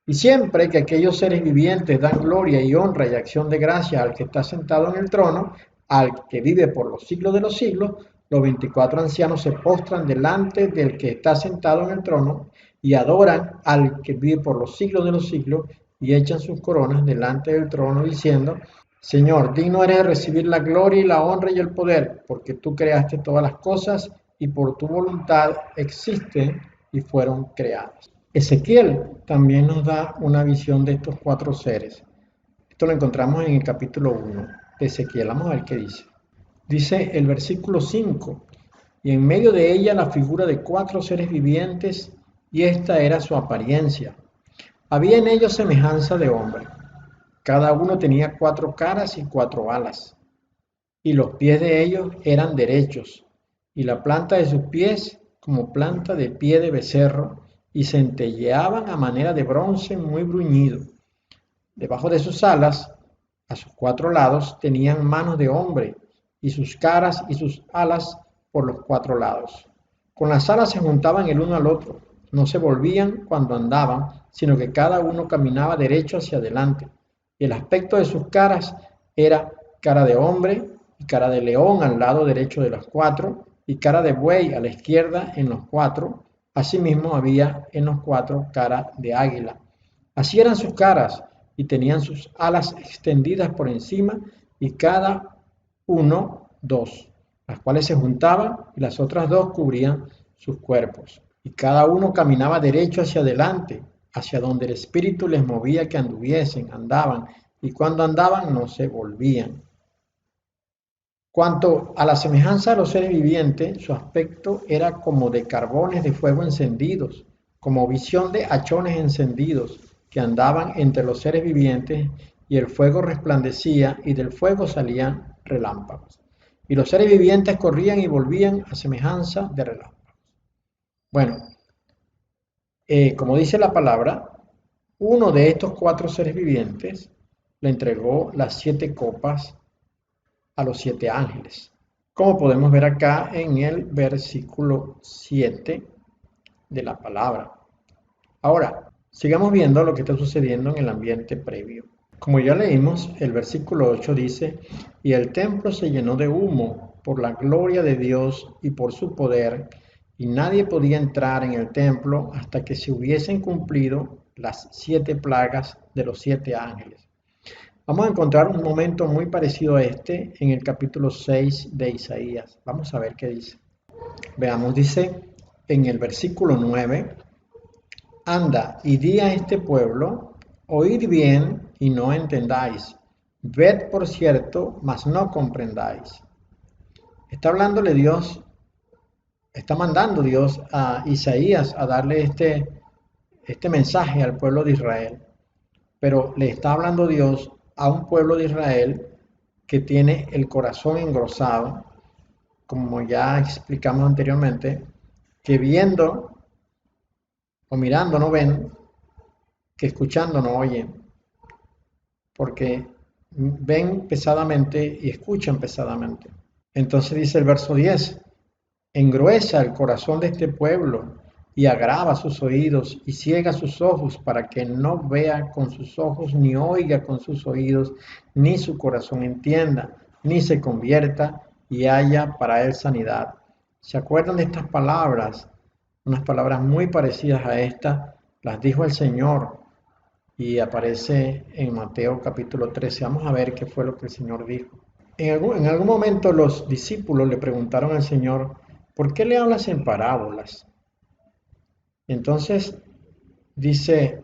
Y siempre que aquellos seres vivientes dan gloria y honra y acción de gracia al que está sentado en el trono, al que vive por los siglos de los siglos, los 24 ancianos se postran delante del que está sentado en el trono y adoran al que vive por los siglos de los siglos y echan sus coronas delante del trono diciendo, Señor, digno eres de recibir la gloria y la honra y el poder, porque tú creaste todas las cosas y por tu voluntad existen y fueron creadas. Ezequiel también nos da una visión de estos 4 seres. Esto lo encontramos en el capítulo 1 de Ezequiel. Vamos a ver qué dice. Dice el versículo 5, y en medio de ella la figura de 4 seres vivientes, y esta era su apariencia. Había en ellos semejanza de hombre. Cada uno tenía 4 caras y 4 alas, y los pies de ellos eran derechos, y la planta de sus pies como planta de pie de becerro, y centelleaban a manera de bronce muy bruñido. Debajo de sus alas, a sus 4 lados, tenían manos de hombre, y sus caras y sus alas por los 4 lados. Con las alas se juntaban el uno al otro, no se volvían cuando andaban, sino que cada uno caminaba derecho hacia adelante. Y el aspecto de sus caras era cara de hombre y cara de león al lado derecho de los 4, y cara de buey a la izquierda en los 4. Asimismo había en los 4 cara de águila. Así eran sus caras, y tenían sus alas extendidas por encima, y cada uno 2, las cuales se juntaban, y las otras 2 cubrían sus cuerpos. Y cada uno caminaba derecho hacia adelante, hacia donde el Espíritu les movía que anduviesen, andaban, y cuando andaban no se volvían. Cuanto a la semejanza de los seres vivientes, su aspecto era como de carbones de fuego encendidos, como visión de hachones encendidos, que andaban entre los seres vivientes, y el fuego resplandecía, y del fuego salían relámpagos. Y los seres vivientes corrían y volvían a semejanza de relámpagos. Bueno, como dice la palabra, uno de estos 4 seres vivientes le entregó las 7 copas a los 7 ángeles, como podemos ver acá en el versículo 7 de la palabra. Ahora, sigamos viendo lo que está sucediendo en el ambiente previo. Como ya leímos, el versículo 8 dice, y el templo se llenó de humo por la gloria de Dios y por su poder, y nadie podía entrar en el templo hasta que se hubiesen cumplido las 7 plagas de los 7 ángeles. Vamos a encontrar un momento muy parecido a este en el capítulo 6 de Isaías. Vamos a ver qué dice. Veamos, dice en el versículo 9, anda y di a este pueblo, oíd bien y no entendáis, ved por cierto, mas no comprendáis. Está hablándole Dios, está mandando Dios a Isaías a darle este mensaje al pueblo de Israel, pero le está hablando Dios a un pueblo de Israel que tiene el corazón engrosado, como ya explicamos anteriormente, que viendo o mirando no ven, que escuchando no oyen, porque ven pesadamente y escuchan pesadamente. Entonces dice el verso 10, engruesa el corazón de este pueblo y agrava sus oídos y ciega sus ojos para que no vea con sus ojos, ni oiga con sus oídos, ni su corazón entienda, ni se convierta y haya para él sanidad. ¿Se acuerdan de estas palabras? Unas palabras muy parecidas a estas las dijo el Señor y aparece en Mateo capítulo 13. Vamos a ver qué fue lo que el Señor dijo. En algún momento los discípulos le preguntaron al Señor, ¿por qué le hablas en parábolas? Entonces dice,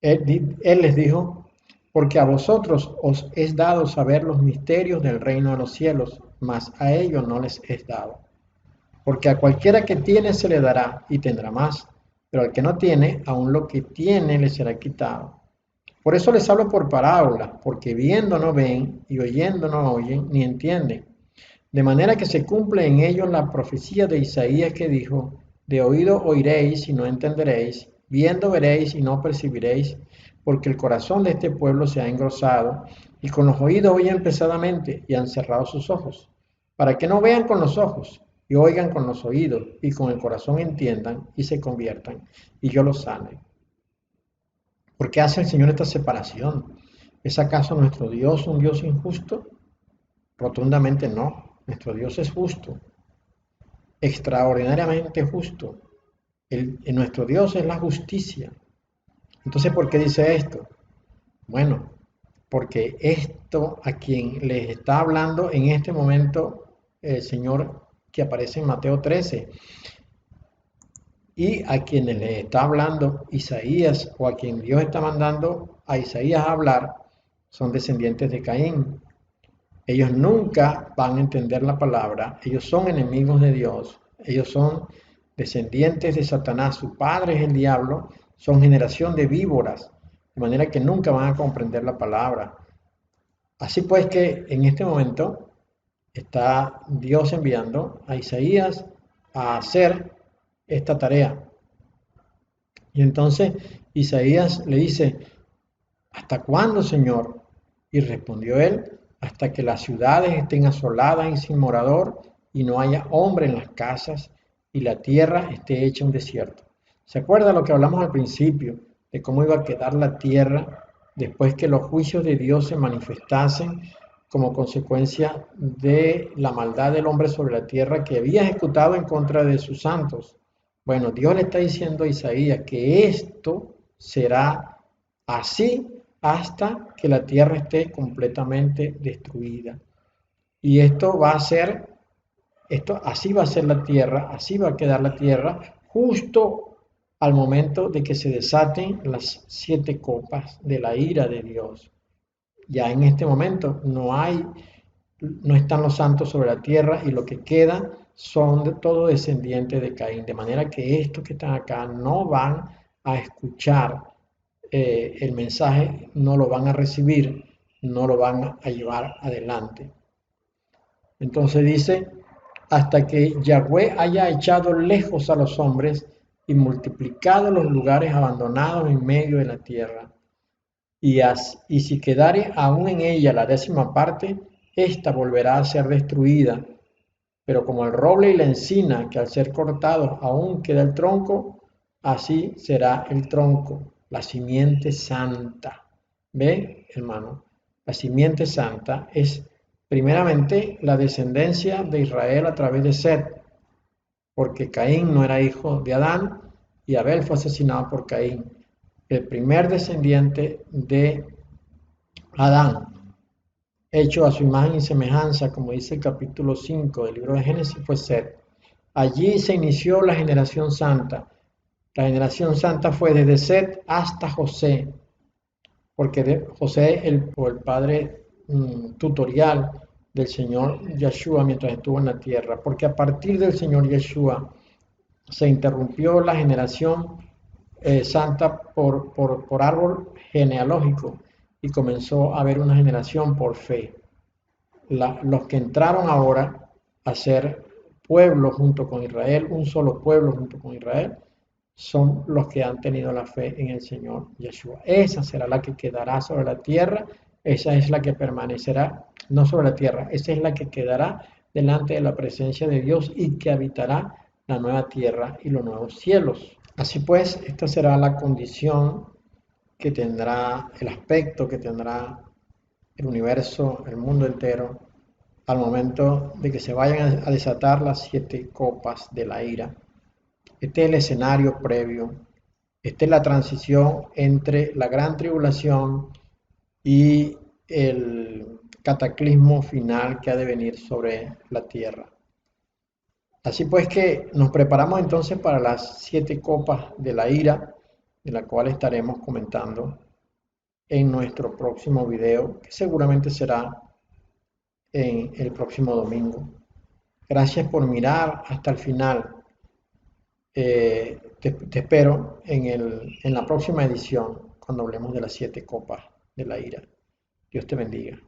él les dijo, porque a vosotros os es dado saber los misterios del reino de los cielos, mas a ellos no les es dado. Porque a cualquiera que tiene se le dará y tendrá más, pero al que no tiene, aun lo que tiene le será quitado. Por eso les hablo por parábolas, porque viendo no ven y oyendo no oyen ni entienden. De manera que se cumple en ellos la profecía de Isaías que dijo, de oído oiréis y no entenderéis, viendo veréis y no percibiréis, porque el corazón de este pueblo se ha engrosado, y con los oídos oyen pesadamente y han cerrado sus ojos, para que no vean con los ojos y oigan con los oídos y con el corazón entiendan y se conviertan, y yo los sane. ¿Por qué hace el Señor esta separación? ¿Es acaso nuestro Dios un Dios injusto? Rotundamente no. Nuestro Dios es justo, extraordinariamente justo. Nuestro Dios es la justicia. Entonces, ¿por qué dice esto? Bueno, porque esto a quien les está hablando en este momento el Señor que aparece en Mateo 13 y a quienes les está hablando Isaías o a quien Dios está mandando a Isaías a hablar son descendientes de Caín. Ellos nunca van a entender la palabra, ellos son enemigos de Dios, ellos son descendientes de Satanás, su padre es el diablo, son generación de víboras, de manera que nunca van a comprender la palabra. Así pues que en este momento está Dios enviando a Isaías a hacer esta tarea. Y entonces Isaías le dice, ¿hasta cuándo, Señor? Y respondió él, hasta que las ciudades estén asoladas y sin morador, y no haya hombre en las casas, y la tierra esté hecha un desierto. ¿Se acuerda lo que hablamos al principio, de cómo iba a quedar la tierra después que los juicios de Dios se manifestasen como consecuencia de la maldad del hombre sobre la tierra que había ejecutado en contra de sus santos? Bueno, Dios le está diciendo a Isaías que esto será así hasta que la tierra esté completamente destruida. Y esto va a ser, así va a ser la tierra, así va a quedar la tierra, justo al momento de que se desaten las 7 copas de la ira de Dios. Ya en este momento no están los santos sobre la tierra y lo que queda son todos descendientes de Caín, de manera que estos que están acá no van a escuchar el mensaje, no lo van a recibir, no lo van a llevar adelante. Entonces dice, hasta que Yahweh haya echado lejos a los hombres y multiplicado los lugares abandonados en medio de la tierra. Y si quedare aún en ella la 10ª parte, ésta volverá a ser destruida. Pero como el roble y la encina, que al ser cortados aún queda el tronco, así será el tronco, la simiente santa. ¿Ve, hermano? La simiente santa es primeramente la descendencia de Israel a través de Set, porque Caín no era hijo de Adán y Abel fue asesinado por Caín. El primer descendiente de Adán, hecho a su imagen y semejanza, como dice el capítulo 5 del libro de Génesis, fue Set. Allí se inició la generación santa. La generación santa fue desde Set hasta José, porque José fue el padre tutorial del Señor Yeshua mientras estuvo en la tierra, porque a partir del Señor Yeshua se interrumpió la generación santa por árbol genealógico y comenzó a haber una generación por fe. Los que entraron ahora a ser pueblo junto con Israel, un solo pueblo junto con Israel, son los que han tenido la fe en el Señor Yeshua. Esa será la que quedará sobre la tierra, esa es la que permanecerá, no sobre la tierra, esa es la que quedará delante de la presencia de Dios y que habitará la nueva tierra y los nuevos cielos. Así pues, esta será la condición que tendrá, el aspecto que tendrá el universo, el mundo entero, al momento de que se vayan a desatar las 7 copas de la ira. Este es el escenario previo. Esta es la transición entre la gran tribulación y el cataclismo final que ha de venir sobre la tierra. Así pues que nos preparamos entonces para las 7 copas de la ira, de la cual estaremos comentando en nuestro próximo video, que seguramente será en el próximo domingo. Gracias por mirar hasta el final. Te espero en la próxima edición cuando hablemos de las 7 copas de la ira. Dios te bendiga.